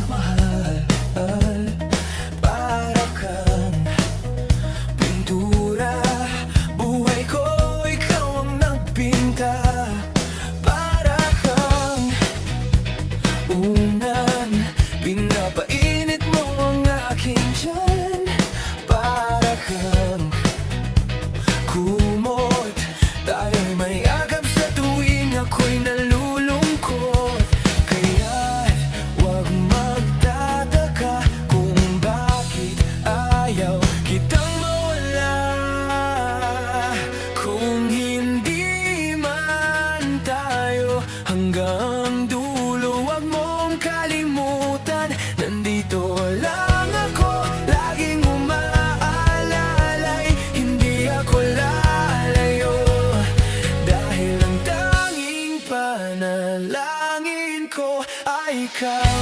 mahal. Para kang pintura, buhay ko ikaw ang nagpinta. Para kang unan, pinapainit mo ang aking tiyan. Para kang kumot, tayo'y may agap sa tuwing ako'y nalulungkot. Kaya't huwag magtataka kung bakit ayaw kitang mawala. Kung hindi man tayo hanggang dulo, huwag mong kalimutan, nandito lang ako, laging umaalalay. Hindi ako lalayo, dahil ang tanging panalangin ko ay ikaw.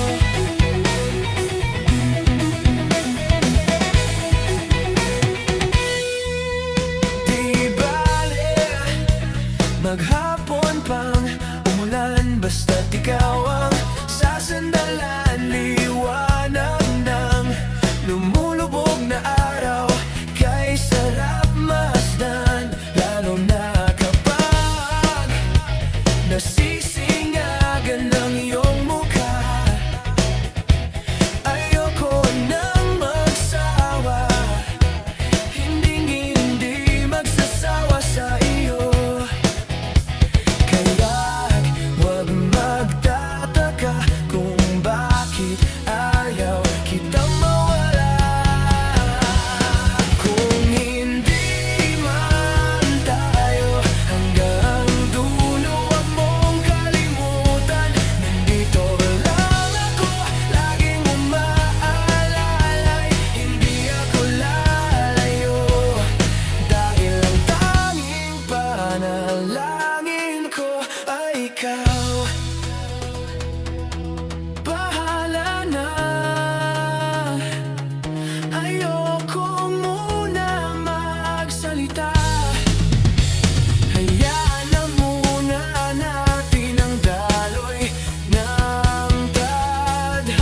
Di bale maghapon pang umulan, basta't ikaw ang sasandalan. Liwanag ng lumulubog na araw, kay sarap masdan, lalo na kapag nasisingagan ng iyong mukha. Ayoko nang magsawa, hindi magsasawa sa iyo. Kaya't huwag magtataka kung bakit ayaw kitang mawala. Kung hindi man tayo hanggang dulo, huwag mong kalimutan, nandito lang ako, laging umaalalay. Hindi ako lalayo, dahil ang tanging panalangin ko ay ikaw. Bahala na, ayoko muna magsalita. Hayaan na muna natin ang daloy ng tadhana.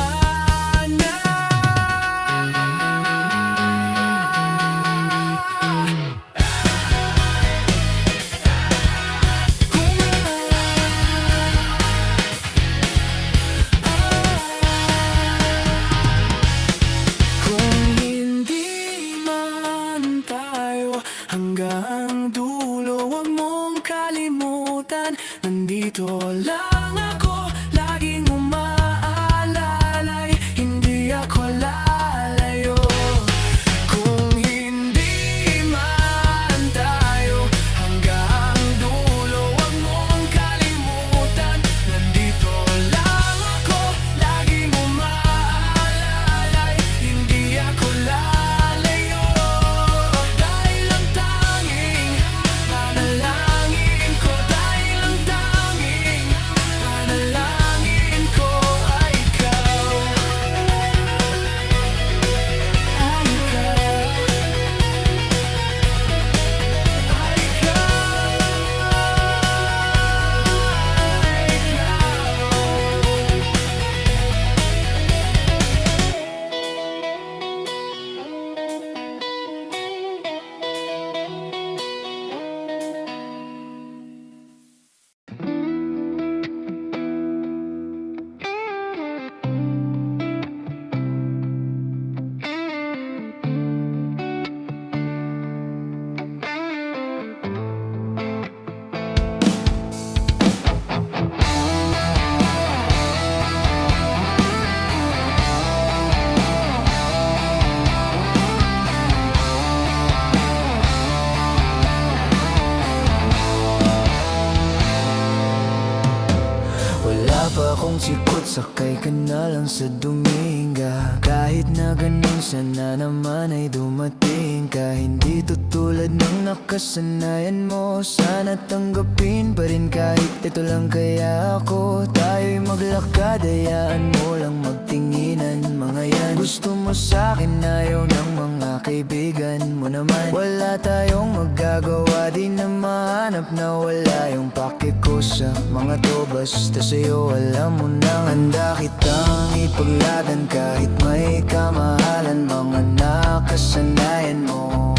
Kung hindi man tayo hanggang dulo, huwag mong kalimutan, nandito lang ako, laging umaalalay. Hindi ako lalayo. Kung hindi man tayo hanggang dulo, huwag mong kalimutan, nandito lang ako, laging umaalalay. Hindi ako lalayo, dahil ang tanging panalangin ko, dahil ang tanging panalangin ko ay ikaw. Ay ikaw. Ay wala pa akong sikot, sakay ka na lang sa Dominga. Kahit na ganun, sana naman ay dumating ka. Hindi tutulad ng nakasanayan mo, sana tanggapin pa rin kahit ito lang. Kaya ako, tayo'y maglakad, hayaan mo lang magtinginan. Mga yan, gusto mo sa'kin, ayaw ng mga kaibigan mo naman. Wala tayong magagawa, di na mahanap na wala yung pake ko sa mga to. Basta sa'yo alam mo nang handa kitang ipagladan kahit may kamahalan. Mga nakasanayan mo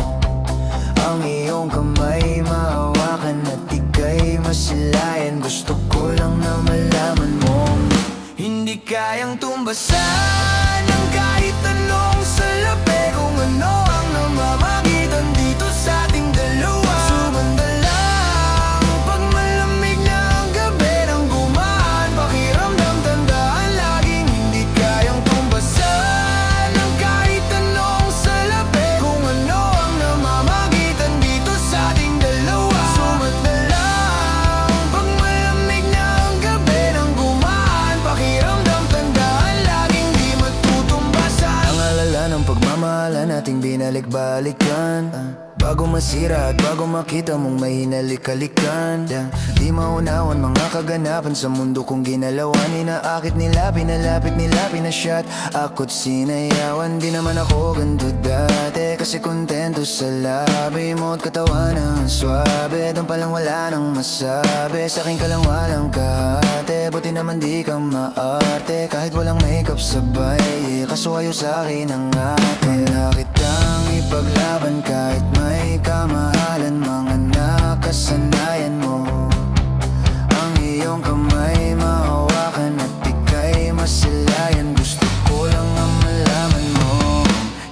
ang iyong kamay mahawakan at ika'y masilayan. Gusto ko lang na malaman mo hindi kayang tumbasan ng kahit anong salapi. Kung ano ang namamagitan dito sa ating dalawa. Sumanda lang pag malamig na ang gabi nang gumaan. Pakiramdam tandaan laging hindi kayang tumbasan ng kahit anong salapi. Kung ano ang namamagitan dito sa ating dalawa. Sumanda lang pag malamig na ang gabi nang gumaan. Pakiramdam tandaan laging di matutumbasan. Ang alala ng pagmamahalan nating binalik-balikan, bago masira at bago makita mong may hinalik-halikan. Di maunawan mga kaganapan sa mundo kong ginalawan. Inaakit nila, pinalapit nila, pinasyat ako't sinayawan. Di naman ako ganito dati kasi kontento sa labi mo at katawan ang swabe. Doon palang wala nang masabi, sa'kin ka lang walang kahate. Buti naman di ka maarte kahit walang makeup sabay. Kaso ayaw sa'kin ang ate. Wala kitang ipaglaban kahit may kamahalan. Mga nakasanayan mo ang iyong kamay mahawakan at ika'y masilayan. Gusto ko lang ang malaman mo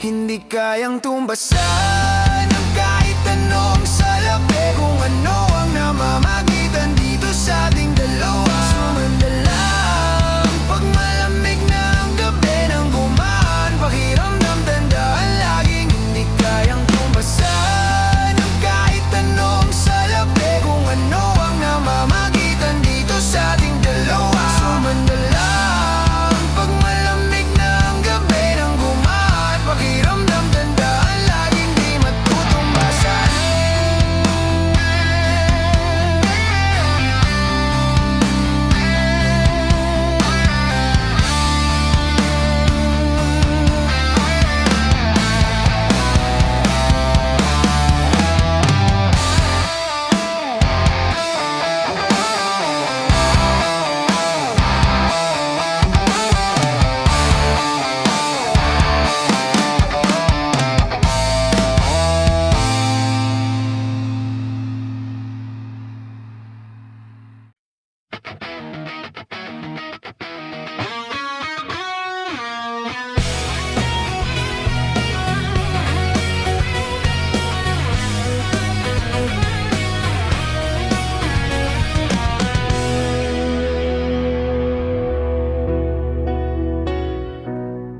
hindi kayang tumbasan ng kahit anong salapi. Kung ano ang namamagitan dito sa ating dalawa. Sumanda lang pag malamig na ang gabi nang gumaan. Pakiramdam tandaan laging hindi kayang tumbasan ng kahit anong salapi. Kung ano ang namamagitan dito sa ating dalawa. Sumanda lang pag malamig na ang gabi nang gumaan. Pakiramdam tandaan laging di matutumbasan.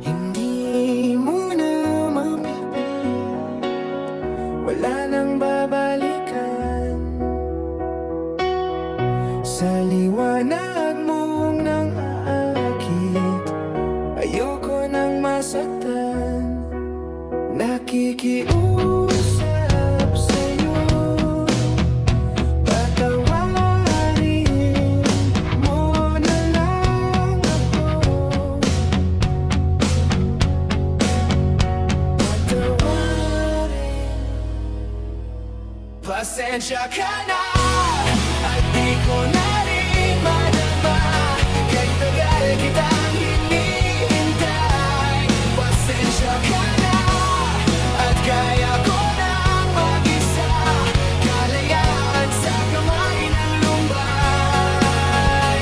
Hindi mo na mapipilit, wala nang babalikan. Sa liwanag mong nang aakit, ayoko nang masaktan. Nakikiusap sa'yo, patawarin mo na lang ako. Patawarin. Pasensya ka na at di ko na rin madama. Kahit tagal kitang hinihintay. Pasensya ka na at kaya ko nang mag-isa. Kalayaan sa kamay ng lumbay.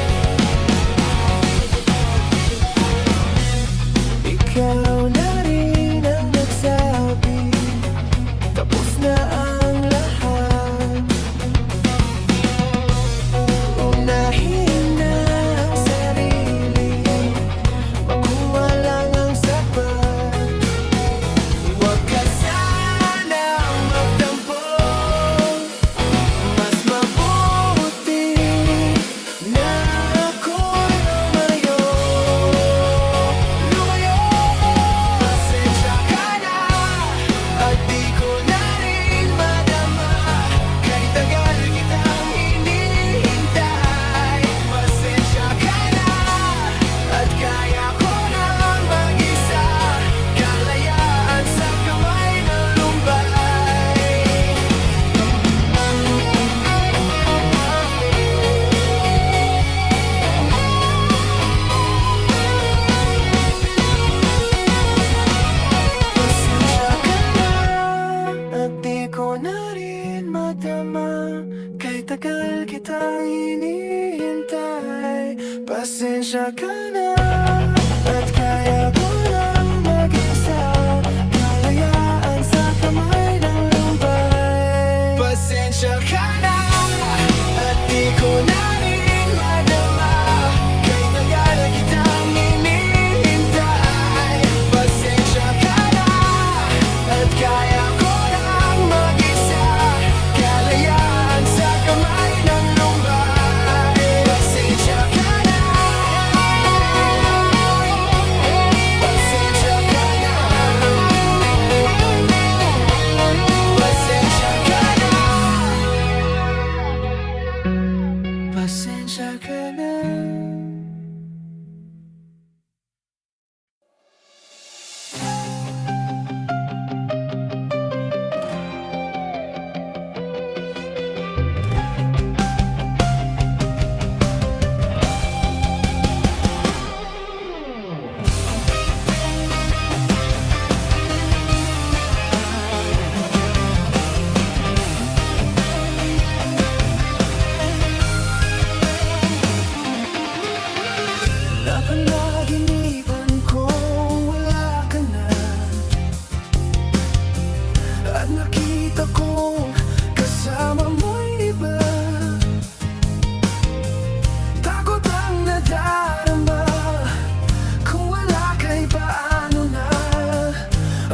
Ikaw na rin ang nagsabi tapos na ang lahat.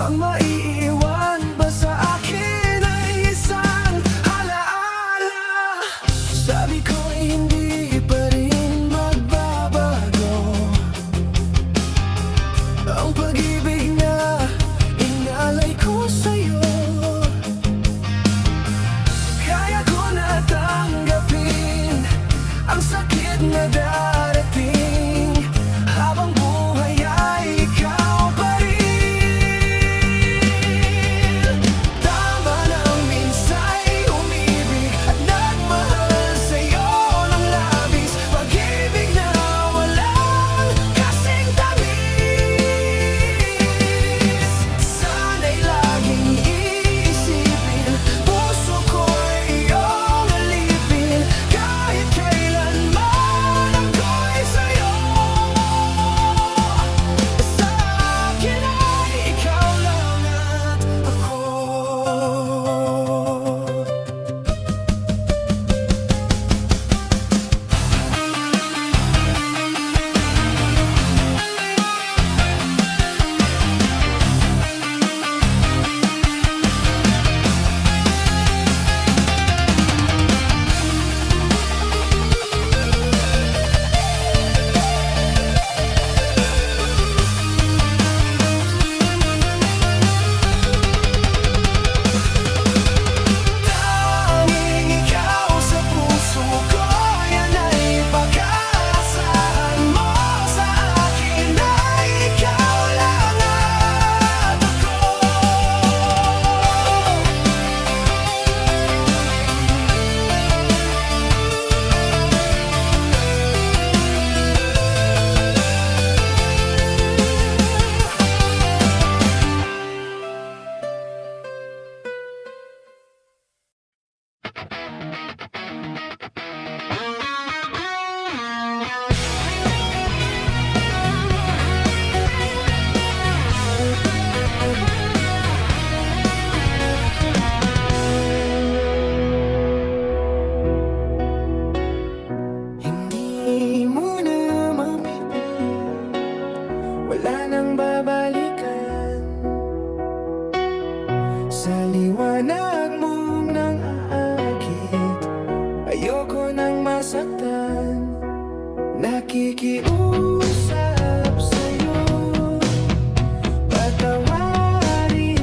Ang maiiwan ba sa akin ay isang alaala? Sabi ko hindi pa rin magbabago ang pag-ibig na inalay ko sa'yo. Kaya ko na tanggapin ang sakit na darating habang buhay ay ikaw pa rin. Tama nang minsa'y umibig at nagmahal sa'yo ng labis. Pag-ibig na walang kasing tamis. Sana'y laging iisipin, puso ko'y iyong alipin. Kahit kailanman ako'y sa'yo. Sa akin ay ikaw lang at ako. Tanging ikaw sa puso ko, yan ay pag-aasahan mo. Sa akin ay ikaw lang at ako. Hindi mo na mapipilit, wala nang babalikan. Sa liwanag mong nang aakit, ayoko nang masaktan. Nakikiusap sa'yo, patawarin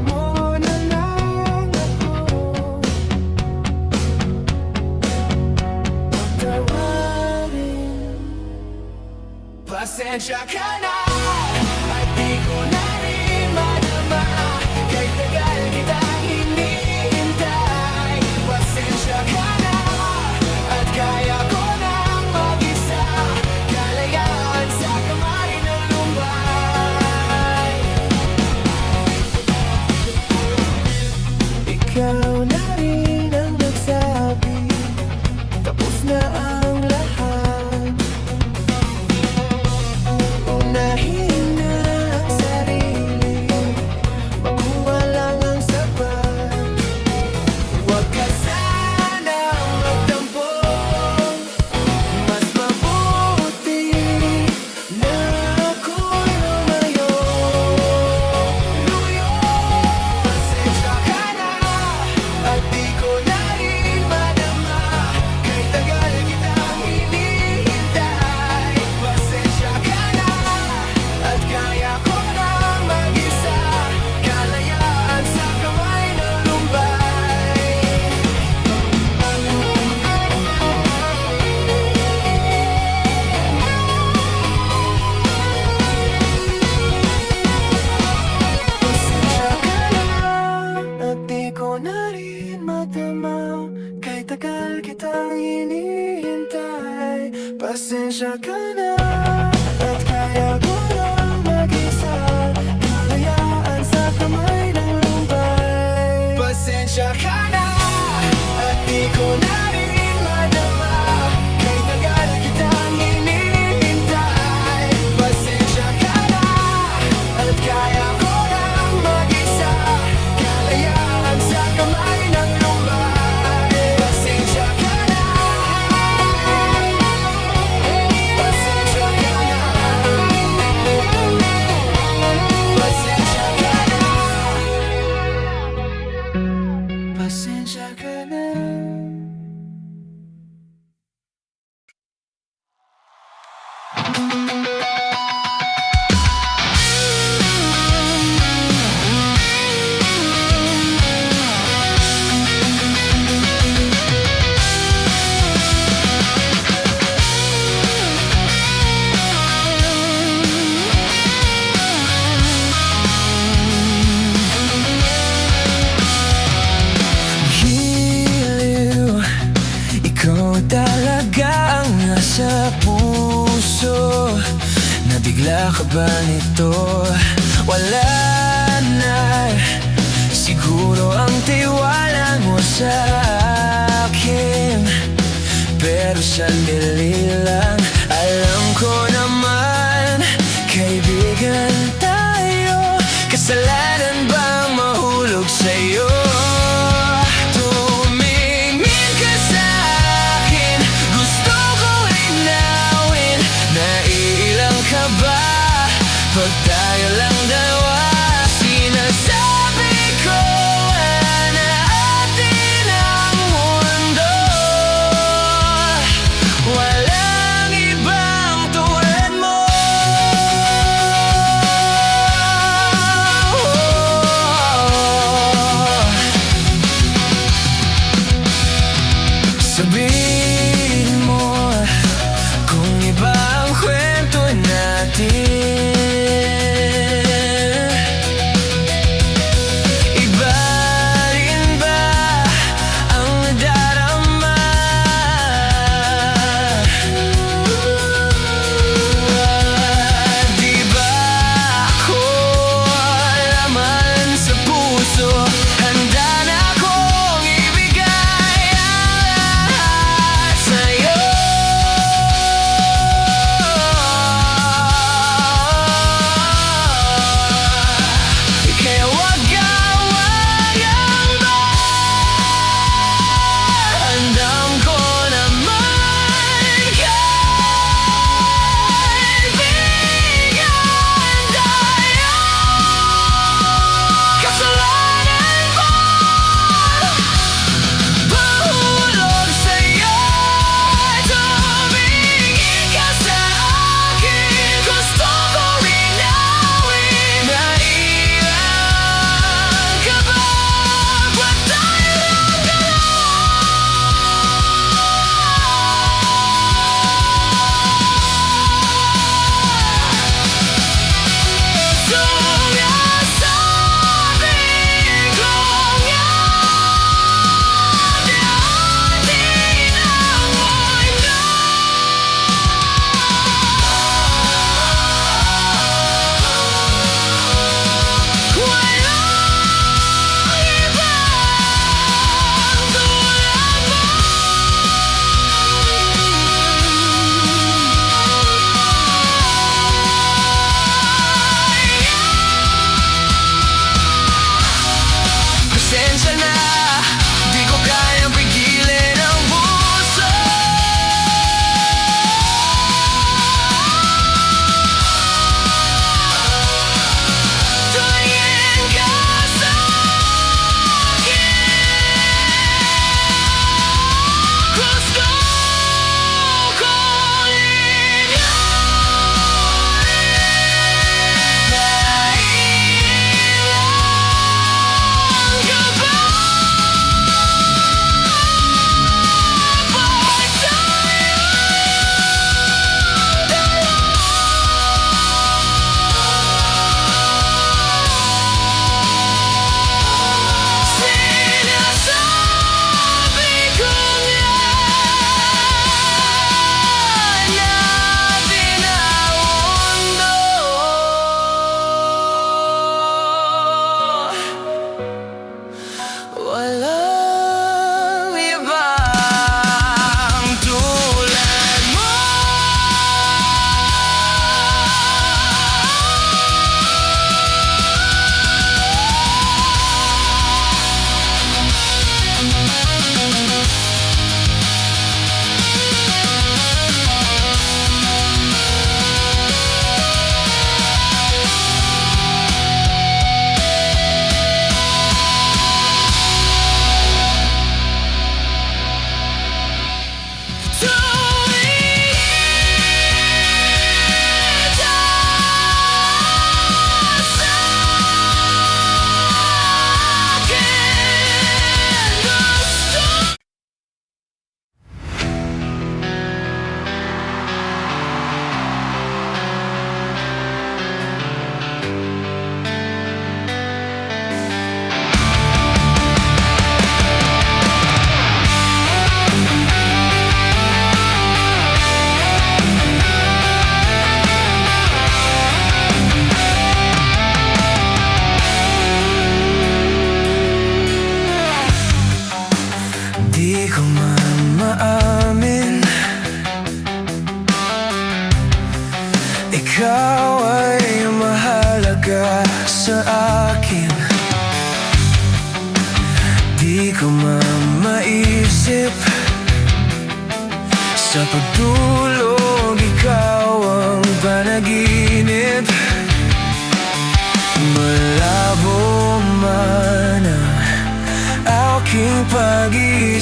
mo na lang ako. Patawarin. Pasensya ka na at di ko na rin madama. Kay tagal kitang hinihintay. Pasensya ka na at kaya ko nang mag-isa. Kalayaan sa kamay ng lumbay. Ikaw na rin ang nagsabi, tapos na ang lahat. Unahin na ang sarili. ba nito? Wala na siguro ang tiwala mo sa akin, pero sandali lang, alam ko naman kaibigan tayo. Kasalanan bang mahulog sa'yo? Tumingin ka sa'kin, gusto ko linawin. Naiilang ka ba pag tayo lang dalawa? Sinasabi ko na atin ang mundo. Wala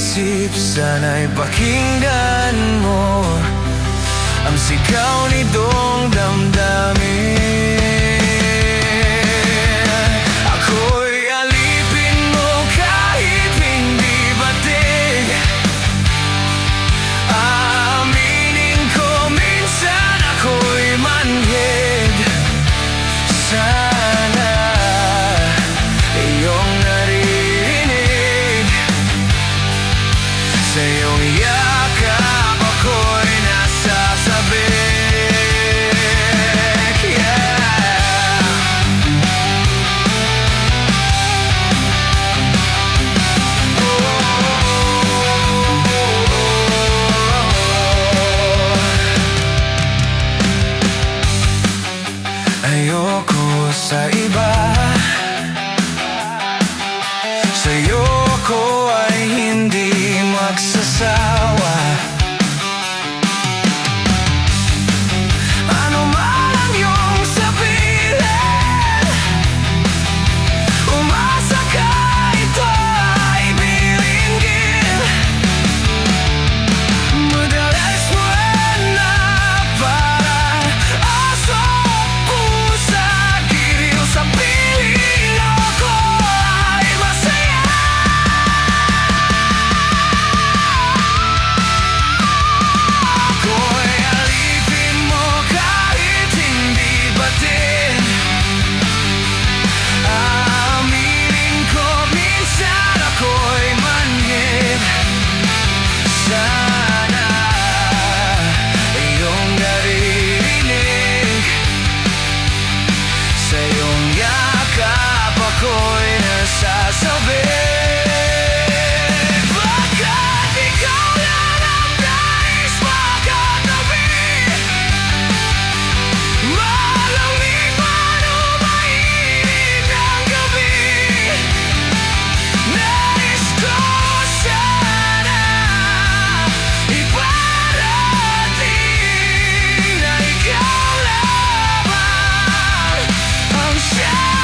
isip, sana'y pakinggan mo ang sigaw nitong damdamin. Ako'y alipin mo kahit hindi batig. Aaminin ko minsan ako'y manhid. Sana iyong naririnig, sa iyong yakap ako'y nasasabik. Yeah. Ayoko sa iba, sa'yo ko ay hindi magsasawa. Ano man ang iyong sabihin, umasa ka ito ay bilinggin. Madalas mo na parang aso pusa, giliw sa piling ako ay masaya. Ako'y alipin mo kahit hindi batin. Aaminin ko minsan ako'y manhid. Sana iyong naririnig, sa iyong yakap ako'y nasasabik. Bakit ikaw lang ang nais makatabi? Malamig man o mainit ang gabi, nais ko sana iparating na ikaw lamang ang siyang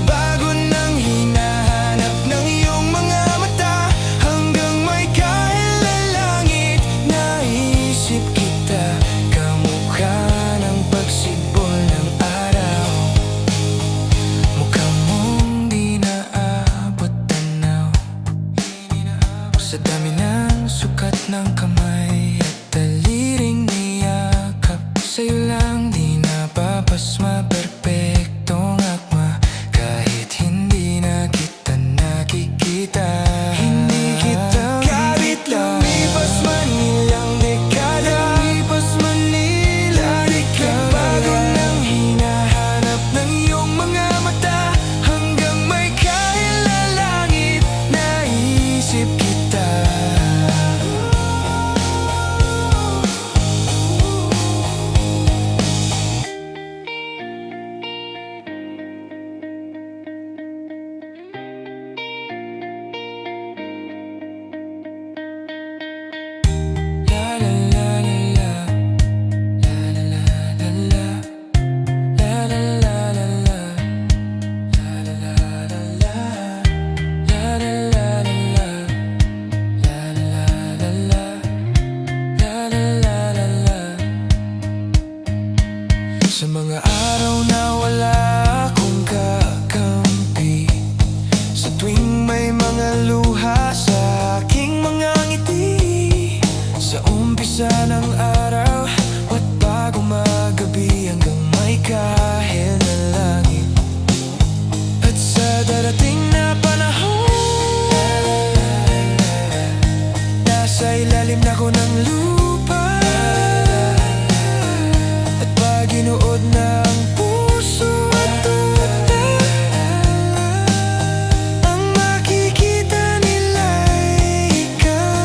Bago nang umpisa ng araw at bago magabi hanggang may kahit na langit. At sa darating na panahon, nasa ilalim na ko ng lupa. At pag inuod na ang puso at tuta, ang makikita nila ikaw.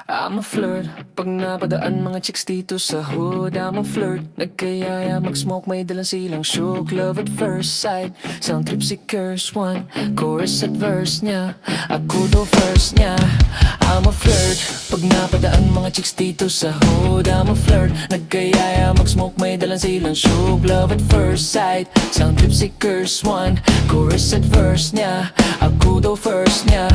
I'm a flirt. Pag napadaan mga chicks dito sa hood, I'm a flirt. Nagkayaya mag-smoke, may dalang silang shook. Love at first sight, sound trip si curse one. Chorus at verse niya, ako daw first niya. I'm a flirt. Pag napadaan mga chicks dito sa hood, I'm a flirt. Nagkayaya mag-smoke, may dalang silang shook. Love at first sight, sound trip si curse one. Chorus at verse niya, ako daw first niya.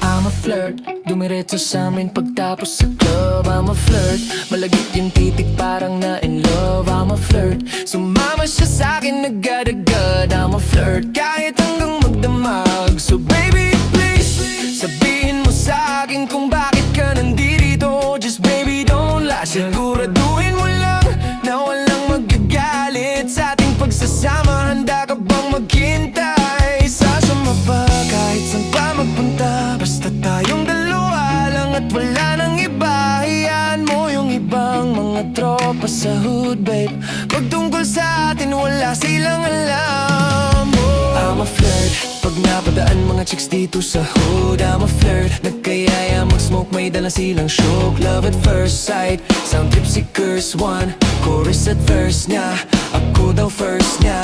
I'm a flirt, dumiretso sa amin pagtapos sa club. I'm a flirt, malagit yung titik parang na in love. I'm a flirt, sumama siya sa'kin agad-agad. I'm a flirt, kahit hanggang magdamag. So baby please, sabihin mo sa'kin kung bakit ka nandito. Just baby don't lie, siguraduhin mo lang na walang magagalit sa ating pagsasama. Handa ka bang maghintay? Sasama pa kahit saan pa magpunta, basta tayong dalawa lang at wala nang iba. Hayaan mo yung ibang mga tropa sa hood, babe. Pag tungkol sa atin, wala silang alam. I'm a flirt. Pag napadaan mga chicks dito sa hood, I'm a flirt. Nagkayaya mag-smoke, may dalang silang shook. Love at first sight, sound trip si curse one. Chorus at verse niya, ako daw first niya.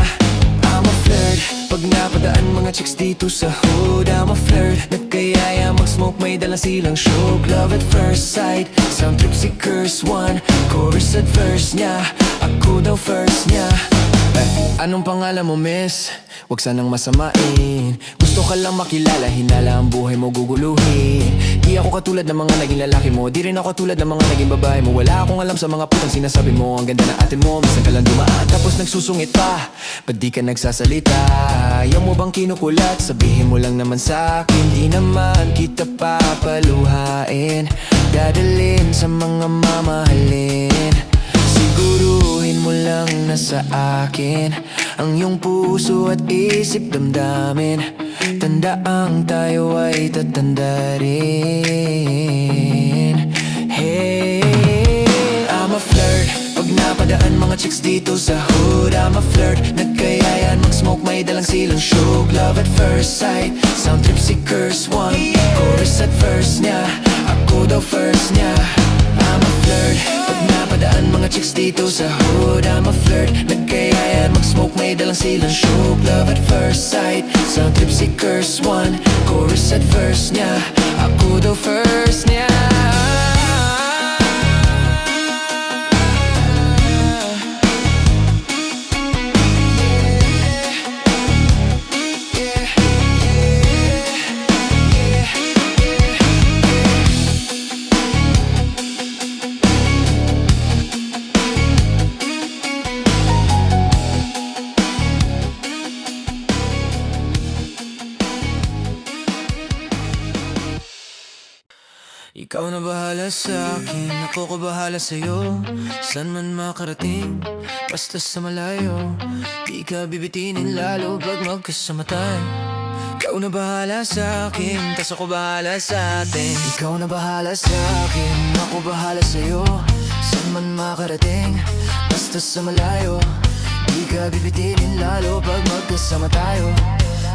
I'm a flirt. Pag napadaan mga chicks dito sa hood, I'm a flirt. Nagkayaya mag-smoke, may dalang silang shook. Love at first sight, sound trip si curse one. Chorus at verse niya, ako daw first niya. Anong pangalan mo, miss? Huwag sanang masamain. Gusto ka lang makilala, hinala ang buhay mo guguluhin. Di ako katulad ng mga naging lalaki mo, di rin ako katulad ng mga naging babae mo. Wala akong alam sa mga putang sinasabi mo. Ang ganda ng atin mo, minsan ka lang dumaan tapos nagsusungit pa. Ba't di ka nagsasalita? Ayaw mo bang kinukulat? Sabihin mo lang naman sa'kin, di naman kita papaluhain. Dadalhin sa mga mamahalin. Siguruhin mo lang na sa akin ang iyong puso at isip damdamin. Tandaang tayo ay tatanda rin. Hey, I'm a flirt. Pag napadaan mga chicks dito sa hood, I'm a flirt. Nagkayayan mag-smoke, may dalang silang shook. Love at first sight, sound trip si curse one. Chorus at verse niya, ako daw first niya. I'm a flirt. Pag napadaan mga chicks dito sa hood, I'm a flirt. Nagkayaya mag-smoke, may dalang silang shook. Love at first sight, sound trip si curse one. Chorus at verse niya, ako daw first niya. Ikaw na bahala sa akin, ako ko bahala sa'yo. San man makarating, basta sa malayo. Di ka bibitinin lalo pag magkasama tayo. Ikaw na bahala sa akin, tas ako bahala sa atin. Ikaw na bahala sa akin, ako bahala sa'yo. San man makarating, basta sa malayo. Di ka bibitinin lalo pag magkasama tayo.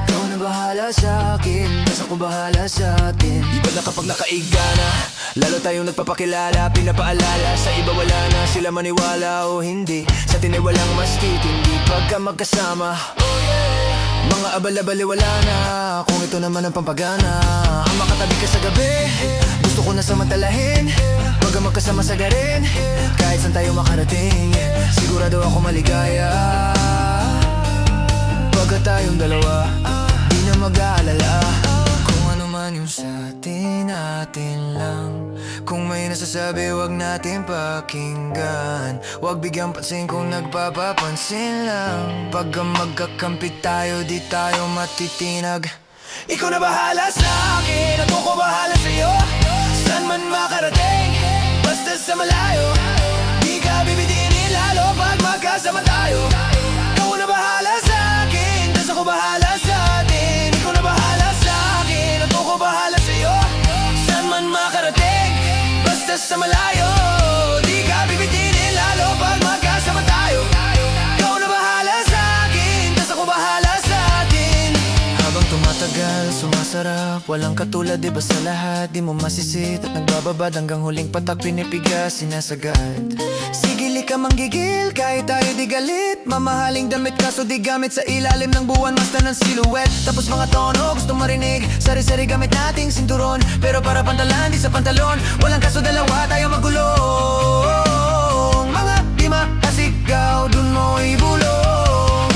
Ikaw na bahala sa akin, tas ako bahala sa atin. Iba na kapag nakaiga na, lalo tayong nagpapakilala. Pinapaalala sa iba wala na, sila maniwala o hindi. Sa atin ay walang mas titindi pagka magkasama. Mga abal-abali wala na, kung ito naman ang pampagana. Ang makatabi ka sa gabi, gusto ko na samantalahin. Pagka magkasama sa garin, kahit saan tayo makarating, sigurado ako maligaya. Pagka tayong dalawa, di na mag-aalala kung ano man naman yung sa atin lang. Kung may nasasabi wag natin pakinggan. Wag bigyang pansin kung nagpapapansin lang. Pag magkakampi tayo di tayo matitinag. Ikaw na bahala sa akin at ako bahala sa'yo. Saan man makarating, basta sa malayo. Di ka bibitinin lalo pag magkasama tayo. Ikaw na bahala sa akin, tas ako bahala sa atin. Ikaw na bahala sa akin at ako bahala sa'yo. Saan man makarating, basta sa malayo. Di ka bibitinin lalo pag magkasama tayo. Ikaw na bahala sa akin, tas ako bahala sa atin. Habang tumatagal, sumasarap. Walang katulad iba sa lahat. Di mo masisit at nagbababad hanggang huling patak pinipigas, sinasagad. Sigili ka manggigil kahit tayo di galit. Mamahaling damit kaso di gamit sa ilalim ng buwan. Basta ng silhouette. Tapos mga tono gusto marinig. Sari-sari gamit nating sinturon. Pero para pantalan di sa pantalon. Walang kaso dalawa tayo magulong. Mga di makasigaw dun mo ibulong.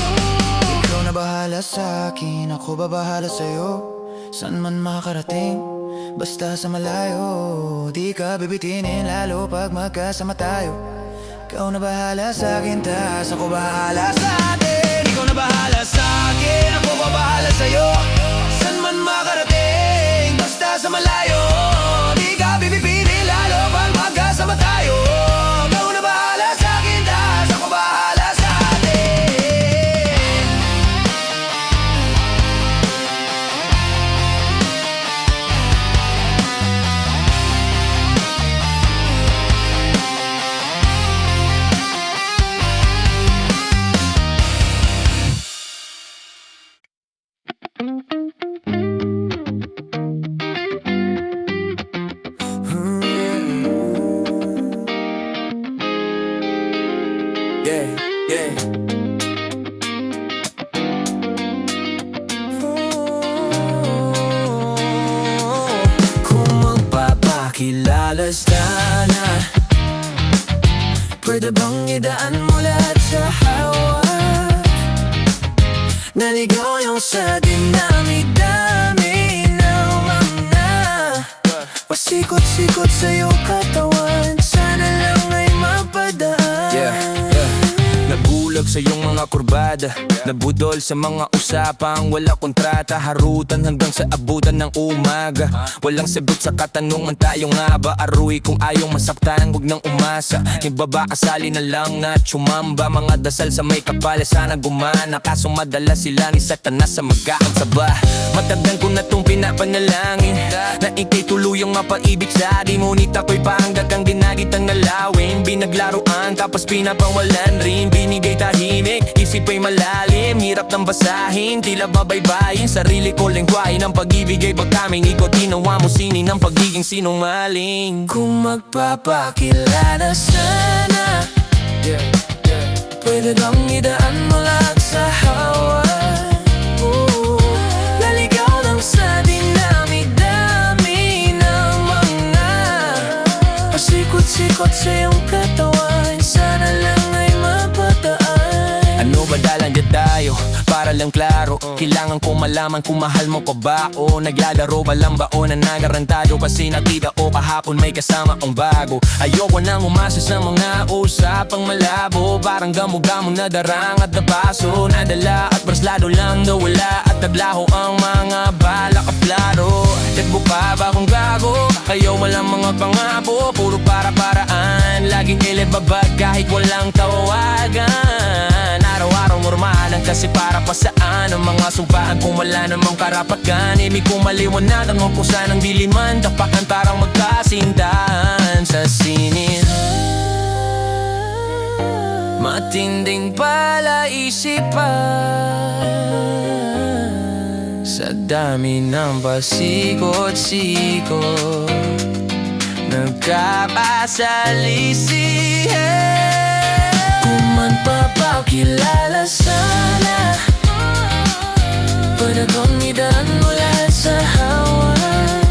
Ikaw na bahala sa akin, ako babahala sa'yo. Saan man makarating, basta sa malayo. Di ka bibitinin lalo pag magkasama tayo. Ikaw na bahala sa akin, tas ako bahala sa atin. Ikaw na bahala sa akin, ako babahala sa'yo. Saan man makarating, basta sa malayo. Di ka bibitinin lalo pag magkasama tayo. Ikaw na bahala sa akin, tas ako bahala sa atin. Yeah, yeah. Kung magpapakilala sana, pwede bang idaan mo lahat sa hawak? Naligaw yung sa dinamig dami ng mga pasikot-sikot sa iyong katawan. Sana lang ay mapadaan. Nabulag sa iyong mga kurbada, nabudol sa mga usapang wala kontrata. Harutan hanggang sa abutan ng umaga. Walang sagot sa katanungan, tayo nga ba aruy? Kung ayaw masaktan, huwag nang umasa. Ibaba kasali na lang na tsumamba. Mga dasal sa may kapala, sana gumana. Kaso madala sila ni Satanas sa magkakasaba. Matagal ko na itong pinapanalangin na ikay tuluyang mapaibig sa akin. Ngunit ako'y parang dagang ginagitang nalawin. Binaglaruan tapos pinapawalan rin. Binigay tahimik, isip ay malalim. Hirap nang basahin, tila babaybayin. Sarili ko lengguwahe ng pag-ibig ay pagkaming ikot. Ginawa mo sinin ng pagiging sinungaling. Kung magpapakilala sana, pwede bang idaan mo lahat sa hawak? Naligaw lang sa dinamig dami ng mga pasikot-sikot sa iyong katawan. Sana lang ay mapataan. Ano ba dalandiyan tayo? Para lang klaro, kailangan ko malaman kung mahal mo pa ba o naglalaro ba lang ba o nanagarantado. Kasi nakita o kahapon may kasama kong bago. Ayoko nang umasa sa mga usapang malabo. Parang gamo-gamo na darang at nabaso. Nadala at braslado lang daw wala. At naglaho ang mga balak at plaro. Tagbo pa ba kung gago? Ayaw walang mga pangako. Puro para-paraan, laging ilibabag kahit walang tawagan. Araw-araw normalan kasi para pa saan ang mga sumpaan kung wala namang karapatan. Ibig kong maliwanagan mo kung saan ang diliman. Tapakan parang magkasintahan sa sinin. Matinding palaisipan sa dami ng pasikot-sikot. Nagkakasalisihan. Kung man papakilala sana, pwede kong idaan mo lahat sa hawak.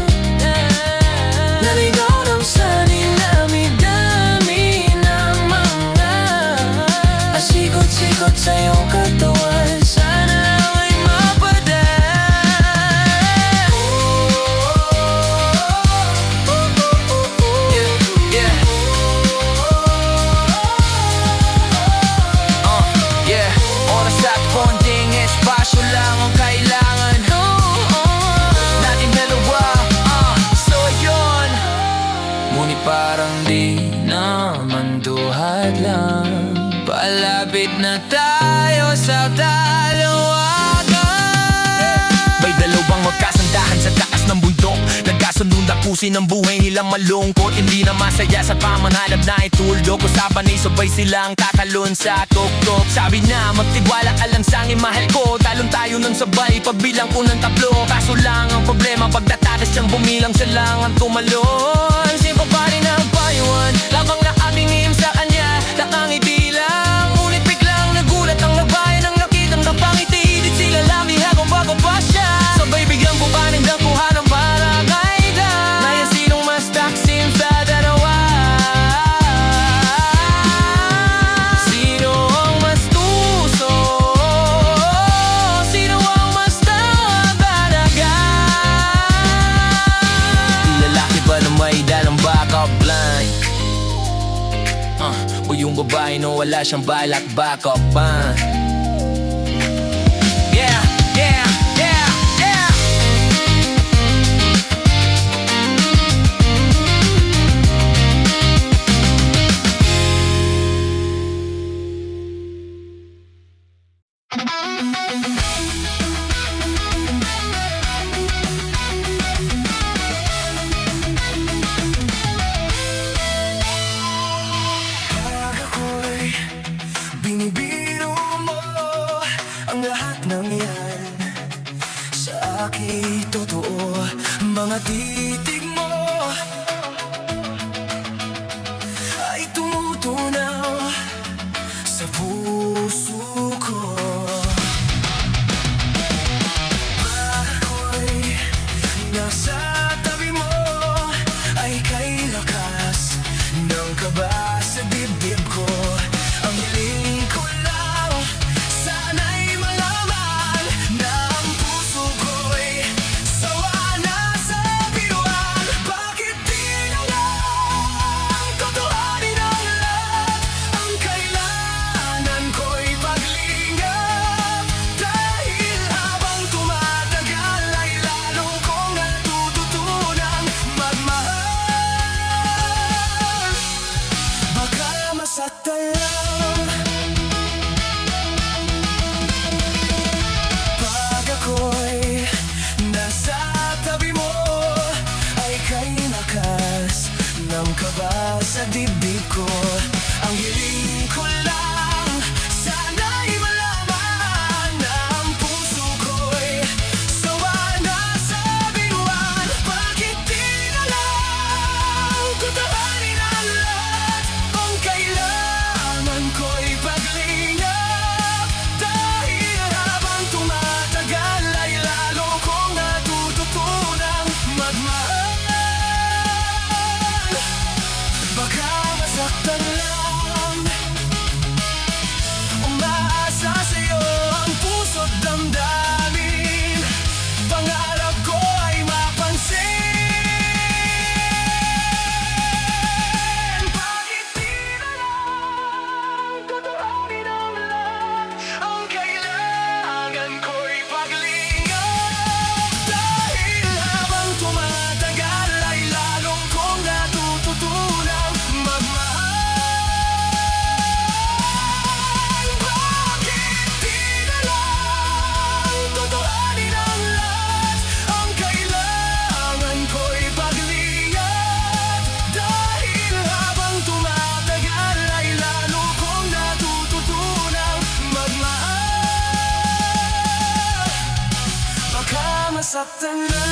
Naligaw lang sa dinami-dami ng mga pasikot-sikot sa iyong katawan. Sana lang ay mapadaan. ngunit parang di naman duhat lang. Palapit na tayo sa dalawagan. May dalawang magkasandahan sa taas ng bundok, nagkasunod na pusin ang buhay nilang malungkot. Hindi na masaya sa pamanhalap na ituldok. Usapan ay sabay silang tatalon sa tuktok. Sabi na magtiwala ka lang sa akin mahal ko. Talon tayo ng sabay pagbilang ko ng tatlo. Kaso lang ang problema pagtatakas siyang bumilang, siya lang ang tumalon. Simple pa rin ang payuhan, labang na ating nihim sa kanya. Nakangiti lang, ngunit biglang nagulat ang nabayan ang nakitang kapangiti. Di sila lami habang bago pa siya. Sabay biglang pupanin ng kuha ng paragayda. Ngayon sinong mas taksim sa dalawa? Sino ang mas tuso? Sino ang mas talaga? Lalaki ba na may dalang backup line? O yung babae no wala siyang balak backup pa? Yeah, yeah, yeah, yeah. Pag ako'y binibiro mo, ang lahat ng yan sa akin totoo. Mga titig mo ay tumutunaw sa puso ko. Pag ako'y nasa tabi mo, ay kay lakas ng kaba sa dibdib ko. Ang hiling ko lang, sana'y malaman na ang puso ko'y sawa na sa biruan. Bakit di na lang totohanin ang lahat? Ang kailangan ko'y paglingap. Dahil habang tumatagal ay lalo kong natututunang magmahal. Baka masaktan lang pag ako'y nasa tabi mo, ay kay lakas ng kaba sa dibdib ko. Ang hiling ko lang, sana'y malaman na ang puso ko'y sawa na sa biruan. Bakit di na lang totohanin ang lahat? Ang kailangan ko'y paglingap. Dahil habang tumatagal ay lalo kong natututunang magmahal. Baka masaktan lang, umaasa sa'yo ang puso't damdamin. Pangarap ko ay mapansin. Bakit di na lang totohanin ang lahat? Ang kailangan ko'y paglingap. Dahil habang tumatagal ay lalong kong natututunang magmahal. Bakit di na lang totohanin ang lahat? Ang kailangan ko'y paglingap. Dahil habang tumatagal ay lalo kong natututunang magmahal. Baka masaktan lang.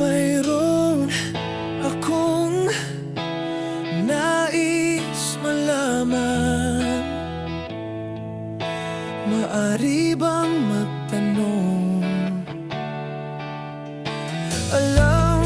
Mayroon akong nais malaman. Maari bang magtanong? Alam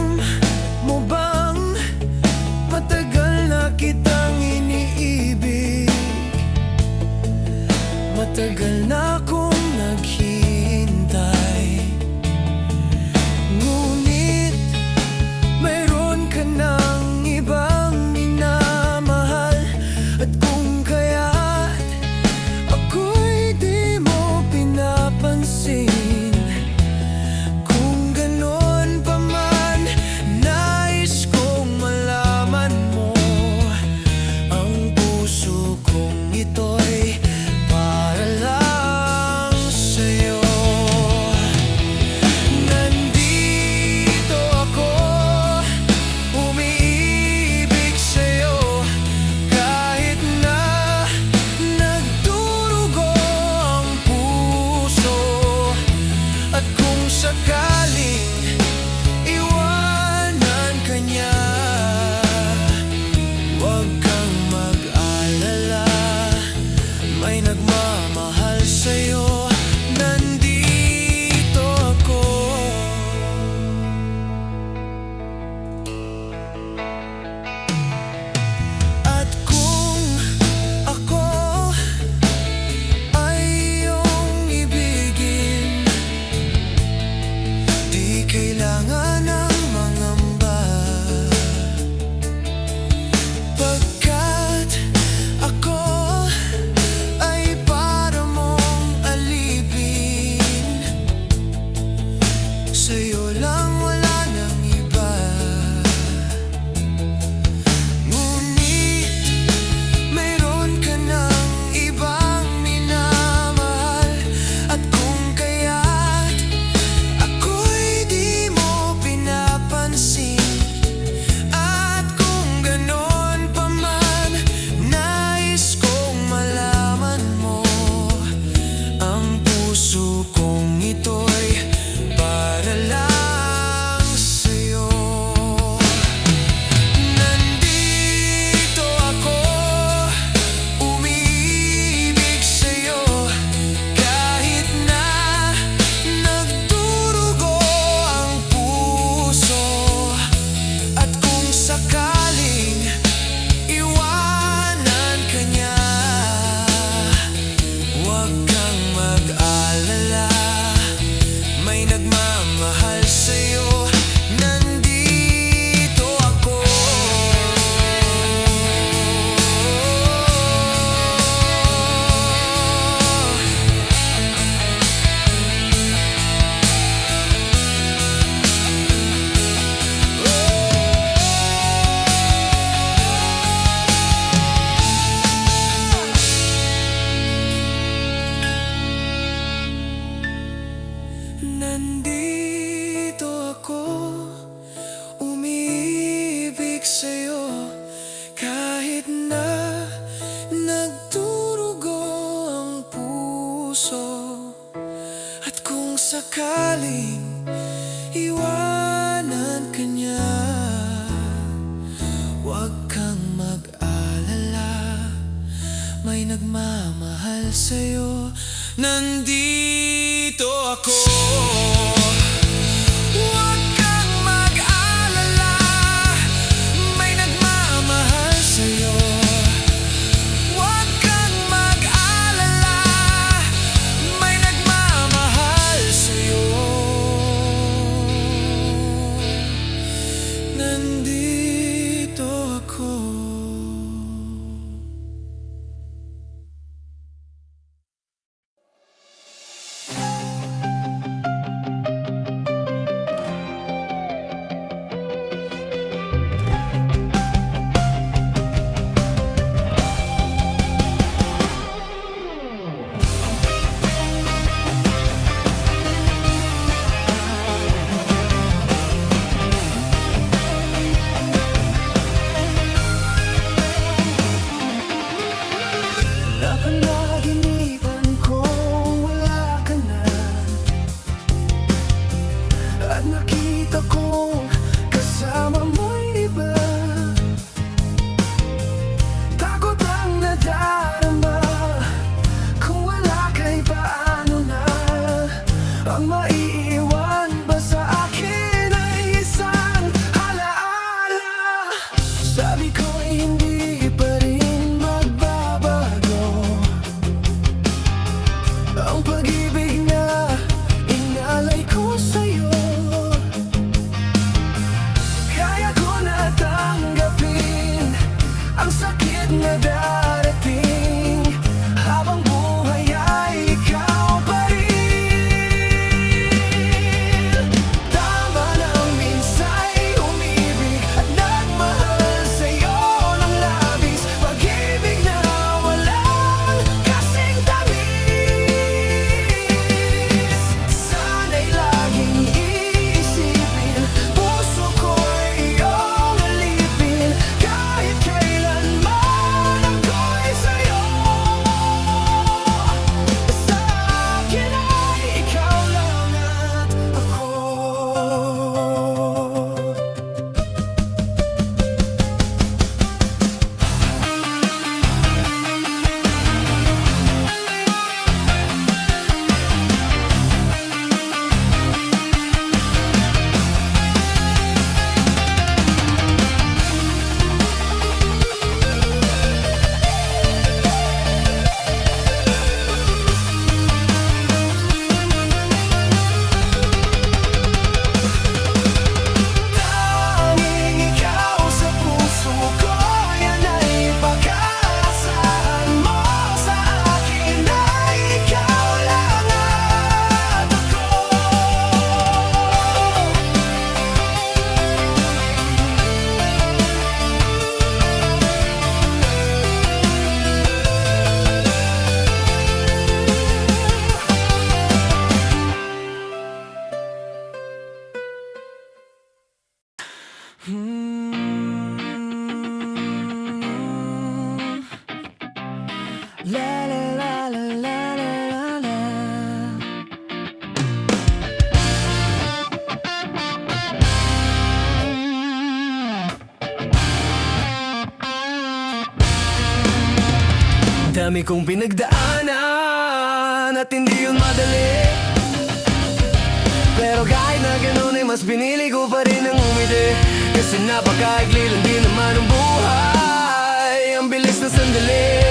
nandito ako. Huwag kang mag-alala, may nagmamahal sa'yo. Huwag kang mag-alala, may nagmamahal sa'yo. Nandito ako. Napanaginipan ko wala ka na, at nakita ko kasama mo'y iba. Takot ang nadarama, kung wala ka'y paano na. Ang maiiwan ba sa akin ay isang alaala. Sabi ko hindi pa rin magbabago ang pag-ibig na inalay ko sa'yo. Kaya ko na tanggapin ang sakit na darating, habang buhay ay ikaw pa rin. Tama nang minsa'y umibig at nagmahal sa'yo ng labis, pag-ibig na walang kasing tamis. Sana'y laging iisipin, puso ko'y iyong alipin, kahit kailanman ako'y sa'yo. Sa akin ay ikaw lang at ako. Tanging ikaw sa puso ko, yan ay pag-aasahan mo. Sa akin ay ikaw lang at ako. La la la la la la la. Dami kong pinagdaanan at hindi yun madali, pero kahit na ganun ay mas pinili ko pa rin ang umiti. Kasi napakaigli lang din naman ang buhay, ang bilis na sandali.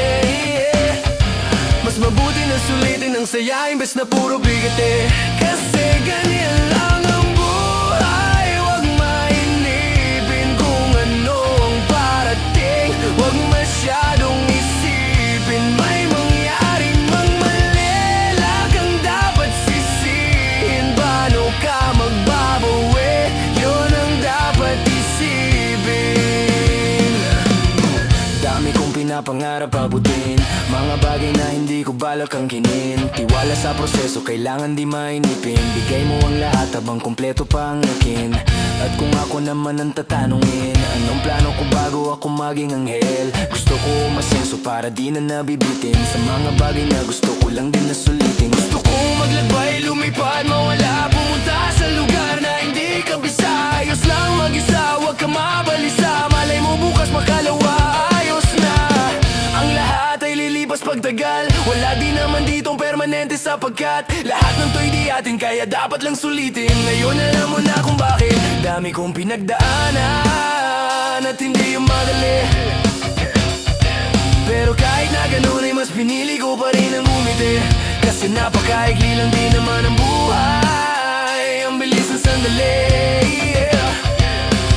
Mas mabuti na sulitin ang saya imbes na puro bigat eh. Kasi ganyan lang ang buhay, wag mainipin kung ano ang parating. Wag masyadong isipin, may mangyaring mang mali, lang kang dapat sisihin. Paano ka magbabawi, yun ang dapat isipin. Dami kong pinapangarap abutin, mga bagay na hindi ko balak angkinin. Tiwala sa proseso, kailangan di mainipin. Bigay mo ang lahat habang kumpleto pa ang akin. At kung ako naman ang tatanungin, anong plano ko bago ako maging anghel? Gusto ko umasenso para di na nabibitin sa mga bagay na gusto ko lang din na sulitin. Gusto ko maglakbay, lumipad, mawala, pumunta sa lugar na hindi kabisa. Ayos lang mag-isa, wag ka mabalisa. Malay mo bukas makalawa, ayos na. Ang lahat ay lilipas pagtagal, wala di naman ditong permanente sa Sapagkat lahat ng to'y di atin, kaya dapat lang sulitin. Ngayon alam mo na kung bakit dami kong pinagdaanan at hindi yung madali. Pero kahit na ganun ay mas pinili ko pa rin ang umiti. Kasi napakaigli lang din naman ang buhay, ang bilis ng sandali.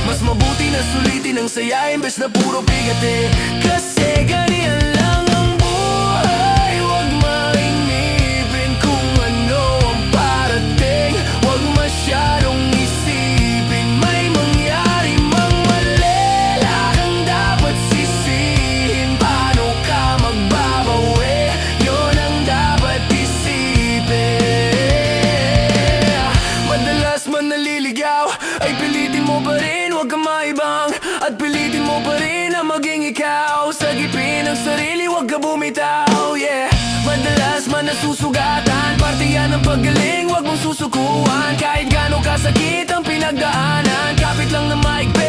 Mas mabuti na sulitin ang saya imbes na puro bigate. Kasi ganyan lang ang buhay. Huwag mainipin kung ano ang parating. Huwag masyadong isipin may mangyari mang mali. Lahat ang dapat sisihin. Paano ka magbabawi? Yun ang dapat isipin. Madalas man naliligaw ay pilitin mo pa rin, huwag kang maibang. At pilitin mo pa rin na maging ikaw. Sagipin ang sarili, huwag ka bumitaw, yeah. Madalas man nasusugatan, parte yan ng paggaling, huwag mong susukuan. Kahit gaano kasakit ang pinagdaanan, kapit lang na maigpit.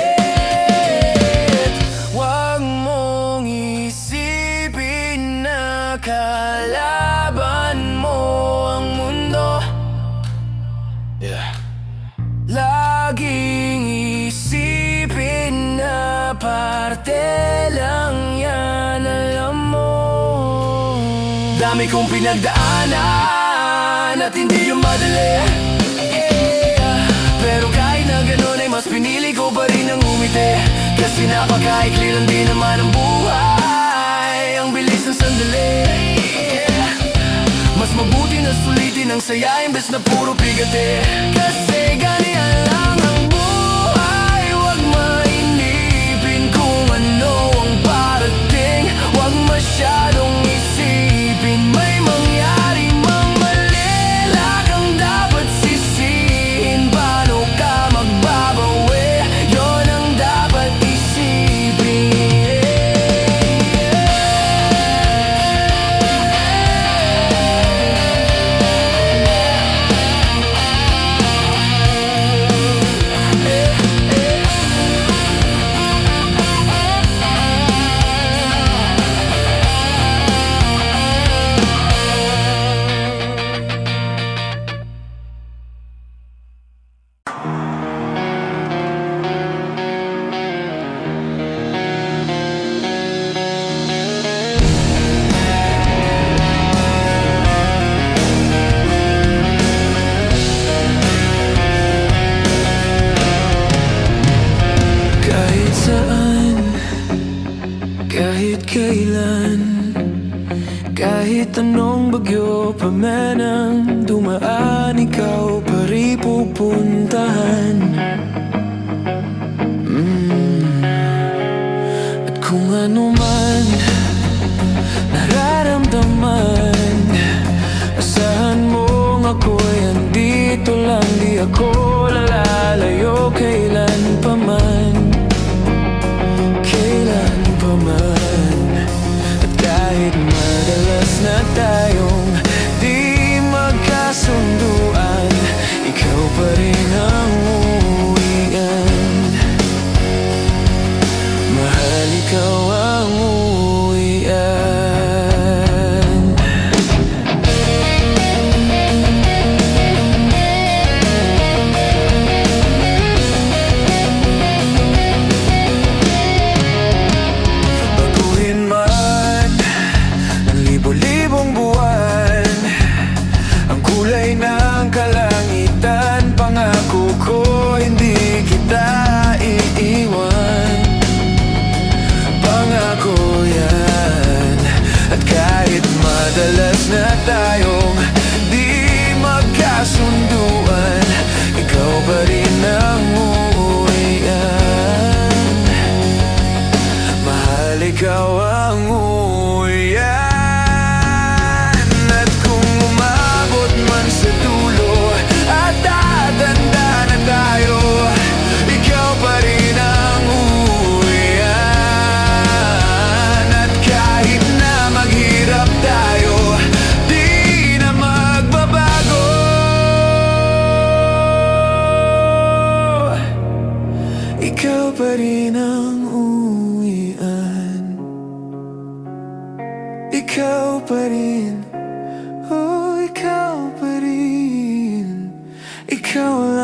Huwag mong isipin na kalaban mo ang mundo, yeah. Laging isipin na parte lang yan, alam mo. Dami kong pinagdaanan at hindi yung madali, yeah. Pero kahit na ganun ay mas pinili ko pa rin ang umiti. Kasi napakaikli lang din naman ang buhay, ang bilis ng sandali, yeah. Mas mabuti na sulitin ang saya imbes na puro bigate. Kasi ganyan lang ang buhay. Huwag mainipin kung ano ang parating. Huwag masyadong isipin may mangyari mang mali. Lahat ang dapat sisihin. Paano ka magbabawi? Yun ang dapat isipin. Kahit saan, kahit kailan, kahit anong bagyo pa man ang dumaan, ikaw pa rin pupuntahan. At kung ano man nararamdaman, asahan mong ako'y andito lang. Di ako lalalayo kailan pa man, kailan pa man. At kahit madalas na tayong di magkasunduan, ikaw pa rin ang uwian. Mahal, ikaw ang uwian. Baguhin man ng libo-libong buwan ang kulay ng kalangitan, pangako ko hindi kita iiwan. Pangako yan. At kahit madalas na tayong di magkasunduan, ikaw pa rin ang uwian. Mahal, ikaw ang uwian. At kung umabot man sa dulo at tatanda na tayo, ikaw pa rin ang uwian. At kahit na maghirap tayo, di na magbabago. Ikaw pa rin ang uwian. Ikaw pa rin, oh, ikaw ikaw